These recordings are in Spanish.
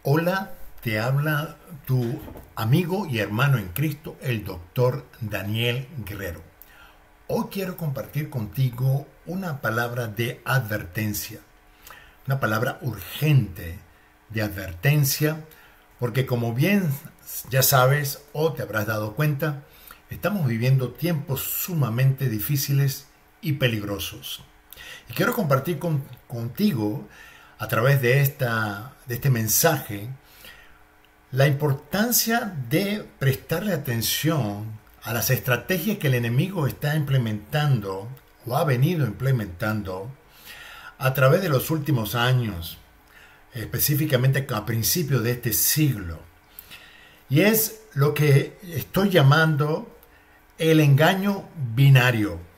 Hola, te habla tu amigo y hermano en Cristo, el doctor Daniel Guerrero. Hoy quiero compartir contigo una palabra de advertencia, una palabra urgente de advertencia, porque como bien ya sabes o te habrás dado cuenta, estamos viviendo tiempos sumamente difíciles y peligrosos. Y quiero compartir contigo a través de este mensaje la importancia de prestarle atención a las estrategias que el enemigo está implementando o ha venido implementando a través de los últimos años, específicamente a principios de este siglo. Y es lo que estoy llamando el engaño binario.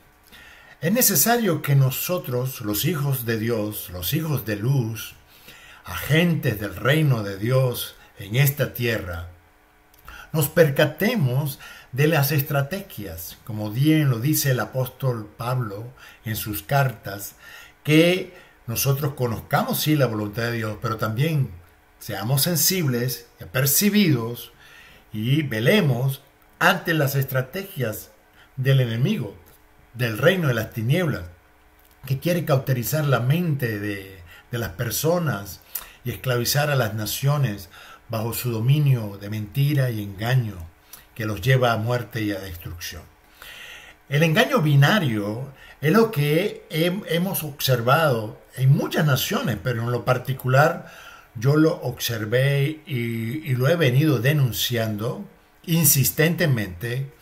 Es necesario que nosotros, los hijos de Dios, los hijos de luz, agentes del reino de Dios en esta tierra, nos percatemos de las estrategias, como bien lo dice el apóstol Pablo en sus cartas, que nosotros conozcamos sí la voluntad de Dios, pero también seamos sensibles y apercibidos y velemos ante las estrategias del enemigo, del reino de las tinieblas, que quiere cauterizar la mente de las personas y esclavizar a las naciones bajo su dominio de mentira y engaño, que los lleva a muerte y a destrucción. El engaño binario es lo que hemos observado en muchas naciones, pero en lo particular yo lo observé y lo he venido denunciando insistentemente,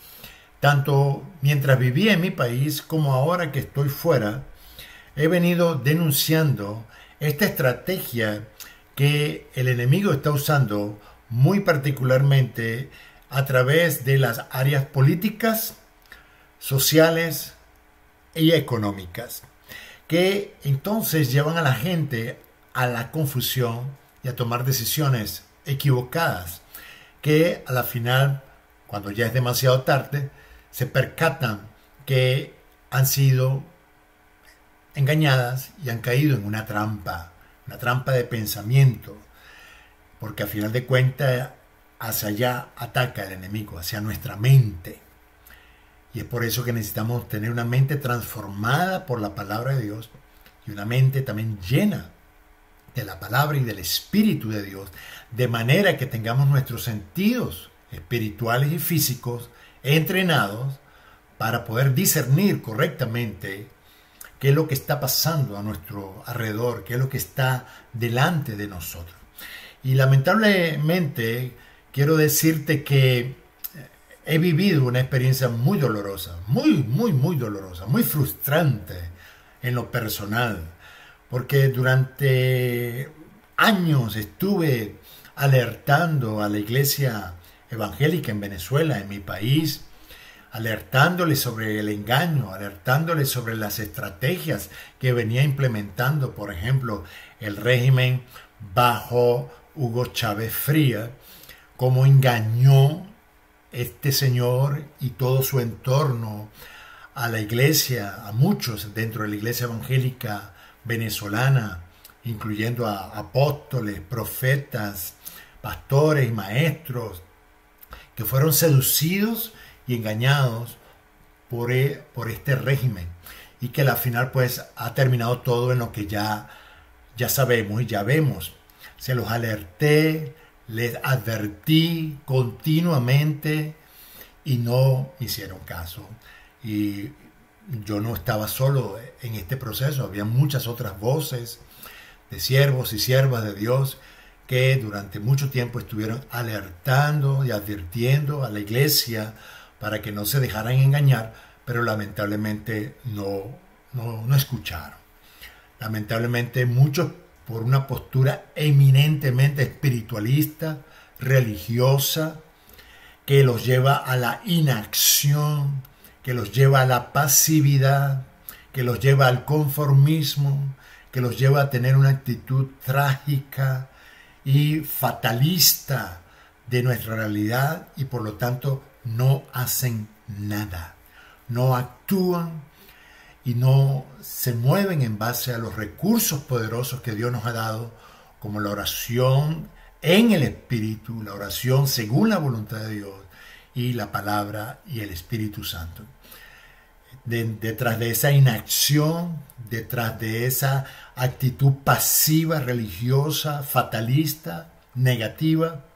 tanto mientras vivía en mi país como ahora que estoy fuera. He venido denunciando esta estrategia que el enemigo está usando muy particularmente a través de las áreas políticas, sociales y económicas, que entonces llevan a la gente a la confusión y a tomar decisiones equivocadas, que a la final, cuando ya es demasiado tarde, se percatan que han sido engañadas y han caído en una trampa de pensamiento, porque a final de cuentas hacia allá ataca el enemigo, hacia nuestra mente. Y es por eso que necesitamos tener una mente transformada por la palabra de Dios y una mente también llena de la palabra y del Espíritu de Dios, de manera que tengamos nuestros sentidos espirituales y físicos entrenados para poder discernir correctamente qué es lo que está pasando a nuestro alrededor, qué es lo que está delante de nosotros. Y lamentablemente quiero decirte que he vivido una experiencia muy dolorosa, muy dolorosa, muy frustrante en lo personal, porque durante años estuve alertando a la iglesia evangélica en Venezuela, en mi país, alertándole sobre el engaño, alertándole sobre las estrategias que venía implementando, por ejemplo, el régimen bajo Hugo Chávez Frías, cómo engañó este señor y todo su entorno a la iglesia, a muchos dentro de la iglesia evangélica venezolana, incluyendo a apóstoles, profetas, pastores y maestros, que fueron seducidos y engañados por este régimen, y que al final pues ha terminado todo en lo que ya sabemos y ya vemos. Se los alerté, les advertí continuamente y no me hicieron caso. Y yo no estaba solo en este proceso, había muchas otras voces de siervos y siervas de Dios que durante mucho tiempo estuvieron alertando y advirtiendo a la iglesia para que no se dejaran engañar, pero lamentablemente no escucharon. Lamentablemente muchos, por una postura eminentemente espiritualista, religiosa, que los lleva a la inacción, que los lleva a la pasividad, que los lleva al conformismo, que los lleva a tener una actitud trágica y fatalista de nuestra realidad, y por lo tanto no hacen nada, no actúan y no se mueven en base a los recursos poderosos que Dios nos ha dado, como la oración, en el Espíritu, la oración según la voluntad de Dios y la palabra y el Espíritu Santo. Detrás de esa inacción, detrás de esa actitud pasiva, religiosa, fatalista, negativa,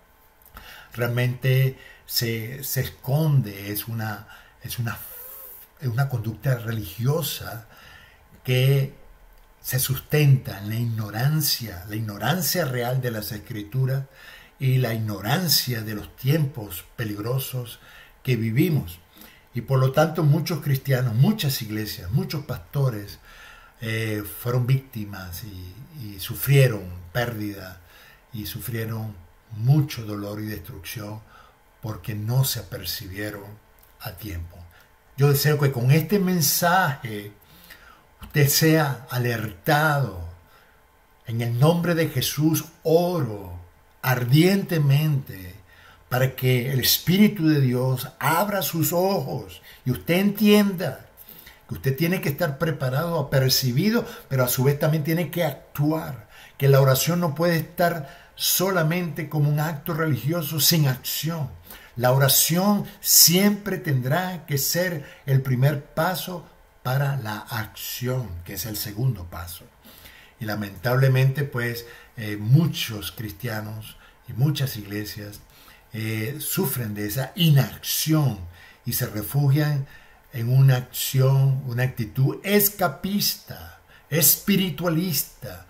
realmente se esconde, es una conducta religiosa que se sustenta en la ignorancia real de las Escrituras y la ignorancia de los tiempos peligrosos que vivimos. Y por lo tanto muchos cristianos, muchas iglesias, muchos pastores fueron víctimas y sufrieron pérdida y sufrieron mucho dolor y destrucción porque no se apercibieron a tiempo. Yo deseo que con este mensaje usted sea alertado. En el nombre de Jesús oro ardientemente para que el Espíritu de Dios abra sus ojos y usted entienda que usted tiene que estar preparado, apercibido, pero a su vez también tiene que actuar, que la oración no puede estar solamente como un acto religioso sin acción. La oración siempre tendrá que ser el primer paso para la acción, que es el segundo paso. Y lamentablemente, pues, muchos cristianos y muchas iglesias sufren de esa inacción y se refugian en una acción, una actitud escapista, espiritualista,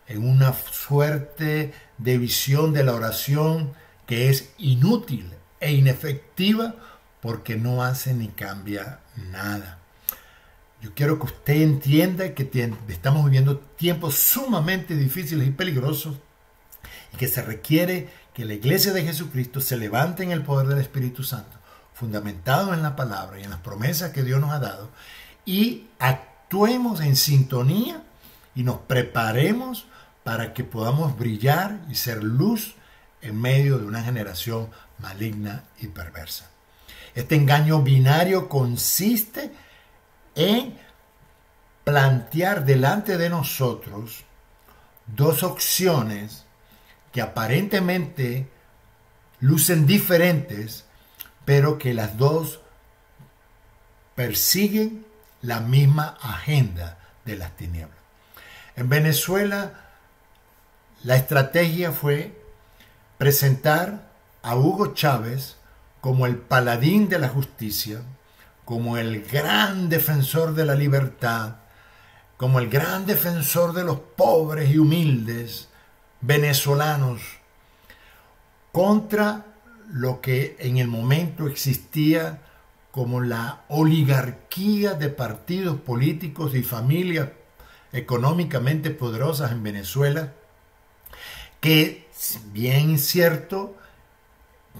en una suerte de visión de la oración que es inútil e inefectiva porque no hace ni cambia nada. Yo quiero que usted entienda que estamos viviendo tiempos sumamente difíciles y peligrosos y que se requiere que la Iglesia de Jesucristo se levante en el poder del Espíritu Santo, fundamentado en la palabra y en las promesas que Dios nos ha dado, y actuemos en sintonía y nos preparemos para que podamos brillar y ser luz en medio de una generación maligna y perversa. Este engaño binario consiste en plantear delante de nosotros dos opciones que aparentemente lucen diferentes, pero que las dos persiguen la misma agenda de las tinieblas. En Venezuela, la estrategia fue presentar a Hugo Chávez como el paladín de la justicia, como el gran defensor de la libertad, como el gran defensor de los pobres y humildes venezolanos, contra lo que en el momento existía como la oligarquía de partidos políticos y familias económicamente poderosas en Venezuela, que, bien cierto,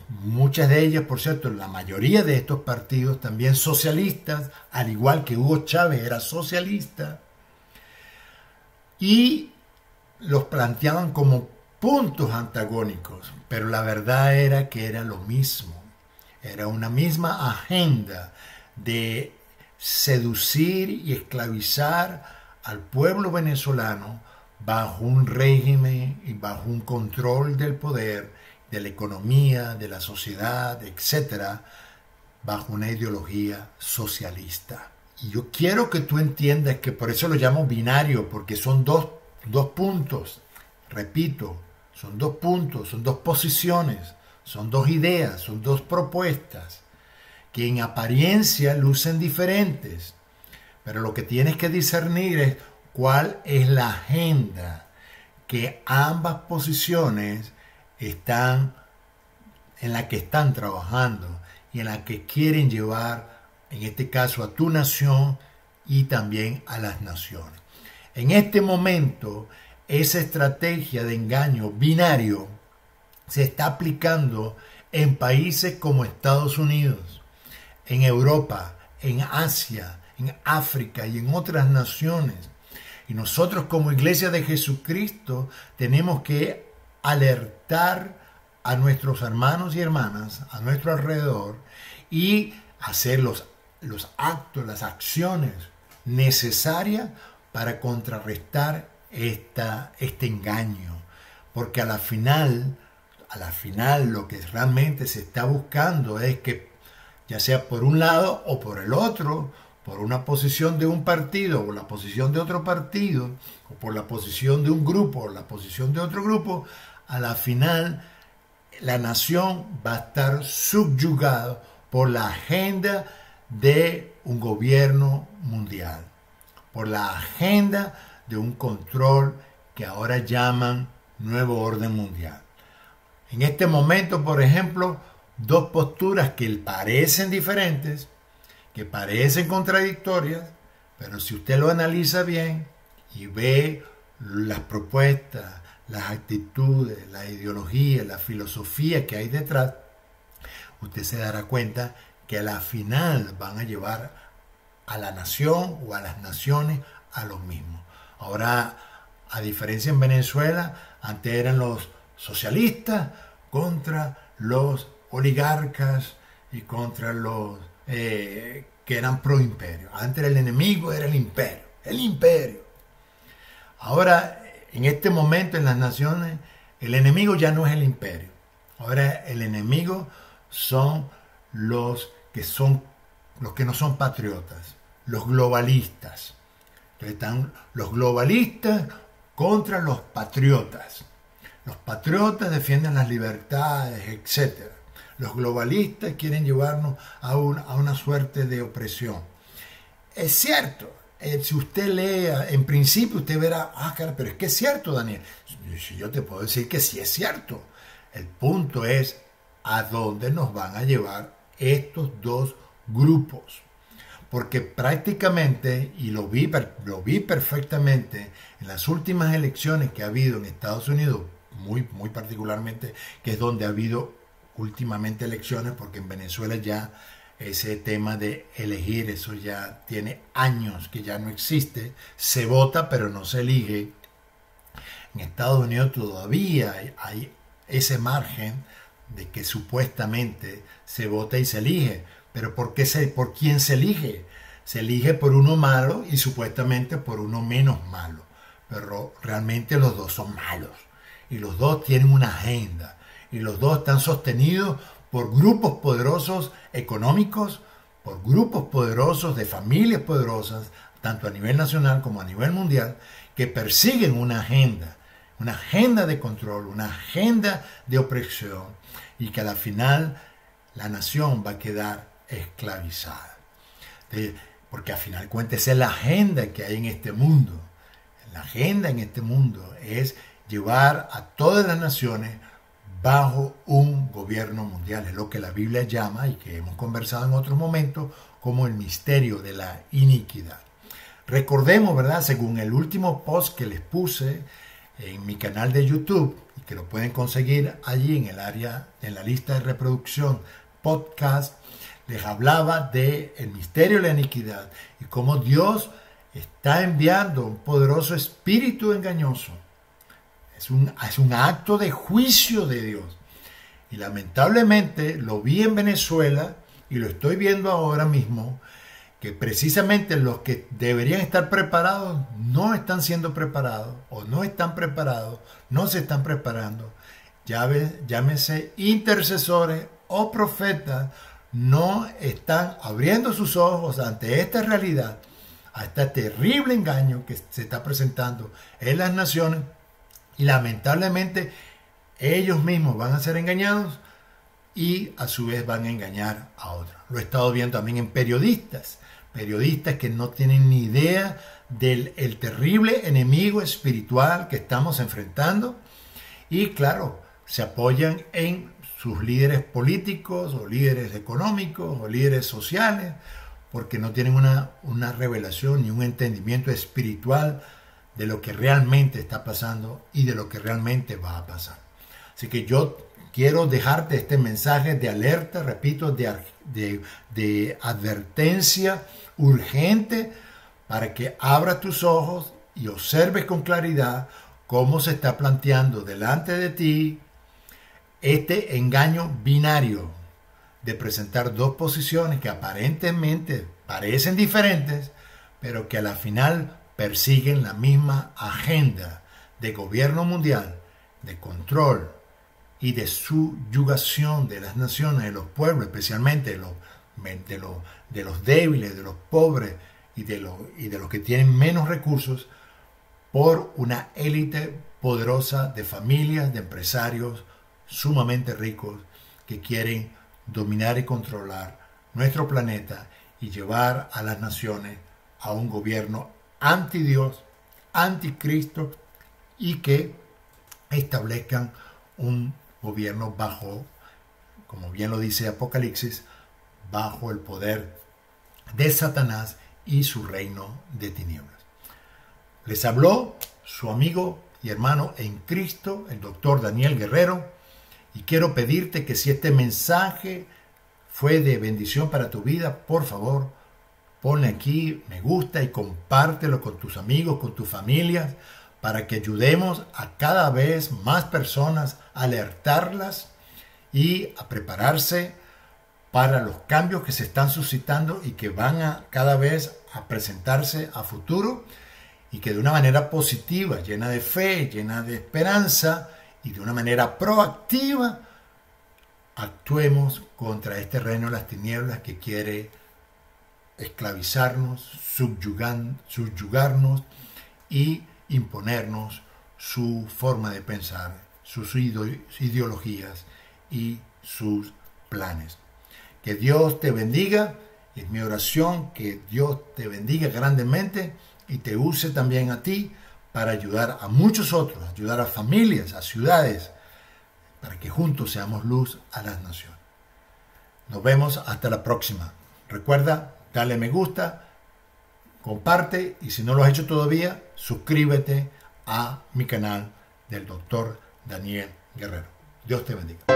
muchas de ellas, por cierto, la mayoría de estos partidos también socialistas, al igual que Hugo Chávez era socialista, y los planteaban como puntos antagónicos, pero la verdad era que era lo mismo, era una misma agenda de seducir y esclavizar al pueblo venezolano bajo un régimen y bajo un control del poder, de la economía, de la sociedad, etcétera, bajo una ideología socialista. Y yo quiero que tú entiendas que por eso lo llamo binario, porque son dos puntos, repito, son dos puntos, son dos posiciones, son dos ideas, son dos propuestas, que en apariencia lucen diferentes, pero lo que tienes que discernir es cuál es la agenda que ambas posiciones están, en la que están trabajando y en la que quieren llevar, en este caso, a tu nación y también a las naciones. En este momento, esa estrategia de engaño binario se está aplicando en países como Estados Unidos, en Europa, en Asia, en África y en otras naciones. Y nosotros como Iglesia de Jesucristo tenemos que alertar a nuestros hermanos y hermanas a nuestro alrededor y hacer los actos, las acciones necesarias para contrarrestar este engaño. Porque a la final a la final lo que realmente se está buscando es que, ya sea por un lado o por el otro, por una posición de un partido o la posición de otro partido, o por la posición de un grupo o la posición de otro grupo, a la final la nación va a estar subyugada por la agenda de un gobierno mundial, por la agenda de un control que ahora llaman nuevo orden mundial. En este momento, por ejemplo, dos posturas que parecen diferentes, que parecen contradictorias, pero si usted lo analiza bien y ve las propuestas, las actitudes, la ideología, la filosofía que hay detrás, usted se dará cuenta que a la final van a llevar a la nación o a las naciones a lo mismo. Ahora, a diferencia en Venezuela, antes eran los socialistas contra los oligarcas y contra los que eran pro imperio. Antes el enemigo era el imperio. El imperio. Ahora, en este momento en las naciones, el enemigo ya no es el imperio. Ahora el enemigo son los que no son patriotas, los globalistas. Entonces están los globalistas contra los patriotas. Los patriotas defienden las libertades, etc. Los globalistas quieren llevarnos a una suerte de opresión. Es cierto, si usted lea, en principio usted verá, cara, pero es que es cierto, Daniel. Yo te puedo decir que sí es cierto. El punto es a dónde nos van a llevar estos dos grupos. Porque prácticamente, y lo vi perfectamente en las últimas elecciones que ha habido en Estados Unidos, muy particularmente, que es donde ha habido últimamente elecciones, porque en Venezuela ya ese tema de elegir, eso ya tiene años que ya no existe. Se vota pero no se elige. En Estados Unidos todavía hay ese margen de que supuestamente se vota y se elige. Pero ¿por quién se elige? Se elige por uno malo y supuestamente por uno menos malo. Pero realmente los dos son malos. Y los dos tienen una agenda. Y los dos están sostenidos por grupos poderosos económicos, por grupos poderosos de familias poderosas, tanto a nivel nacional como a nivel mundial, que persiguen una agenda de control, una agenda de opresión, y que a la final la nación va a quedar esclavizada. Porque al final de cuentas esa es la agenda que hay en este mundo. La agenda en este mundo es llevar a todas las naciones bajo un gobierno mundial. Es lo que la Biblia llama, y que hemos conversado en otros momentos, como el misterio de la iniquidad. Recordemos, ¿verdad? Según el último post que les puse en mi canal de YouTube, y que lo pueden conseguir allí en la lista de reproducción podcast, les hablaba de el misterio de la iniquidad y cómo Dios está enviando un poderoso espíritu engañoso. Es un acto de juicio de Dios. Y lamentablemente lo vi en Venezuela y lo estoy viendo ahora mismo, que precisamente los que deberían estar preparados no están siendo preparados, o no están preparados, no se están preparando. Llámese intercesores o profetas, no están abriendo sus ojos ante esta realidad, a este terrible engaño que se está presentando en las naciones, y lamentablemente ellos mismos van a ser engañados y a su vez van a engañar a otros. Lo he estado viendo también en periodistas que no tienen ni idea del terrible enemigo espiritual que estamos enfrentando, y claro, se apoyan en sus líderes políticos o líderes económicos o líderes sociales, porque no tienen una revelación ni un entendimiento espiritual de lo que realmente está pasando y de lo que realmente va a pasar. Así que yo quiero dejarte este mensaje de alerta, repito, de advertencia urgente, para que abras tus ojos y observes con claridad cómo se está planteando delante de ti este engaño binario de presentar dos posiciones que aparentemente parecen diferentes, pero que a la final persiguen la misma agenda de gobierno mundial, de control y de subyugación de las naciones, de los pueblos, especialmente de los débiles, de los pobres y de los que tienen menos recursos, por una élite poderosa de familias, de empresarios sumamente ricos que quieren dominar y controlar nuestro planeta y llevar a las naciones a un gobierno anti Dios, anticristo, y que establezcan un gobierno bajo, como bien lo dice Apocalipsis, bajo el poder de Satanás y su reino de tinieblas. Les habló su amigo y hermano en Cristo, el doctor Daniel Guerrero, y quiero pedirte que si este mensaje fue de bendición para tu vida, por favor, ponle aquí me gusta y compártelo con tus amigos, con tus familias, para que ayudemos a cada vez más personas a alertarlas y a prepararse para los cambios que se están suscitando y que van a cada vez a presentarse a futuro, y que de una manera positiva, llena de fe, llena de esperanza y de una manera proactiva actuemos contra este reino de las tinieblas que quiere esclavizarnos, subyugarnos y imponernos su forma de pensar, sus ideologías y sus planes. Que Dios te bendiga, es mi oración, que Dios te bendiga grandemente y te use también a ti para ayudar a muchos otros, ayudar a familias, a ciudades, para que juntos seamos luz a las naciones. Nos vemos hasta la próxima. Recuerda, dale me gusta, comparte y si no lo has hecho todavía, suscríbete a mi canal del Dr. Daniel Guerrero. Dios te bendiga.